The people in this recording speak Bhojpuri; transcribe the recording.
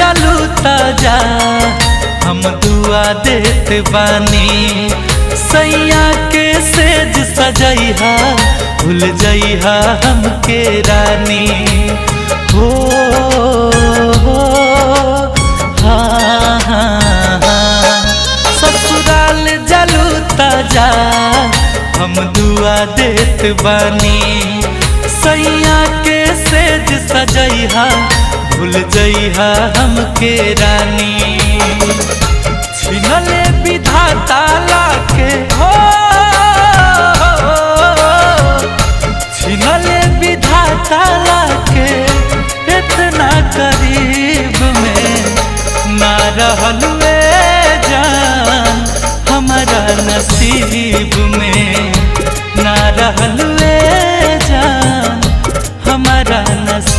जालू ताजा हम दुआ देत बानी। सैया के सेज सजैहा भूल जइहा हमके रानी। हो हाँ हाँ हाँ ससुराल जालू ताजा हम दुआ देत बानी। सैया के सेज सजैहा भूल जइहा हमके रानी। छिनले विधाता लाके हो छिनले विधाता लाके इतना करीब में ना रहलुए जान हमारा नसीब में।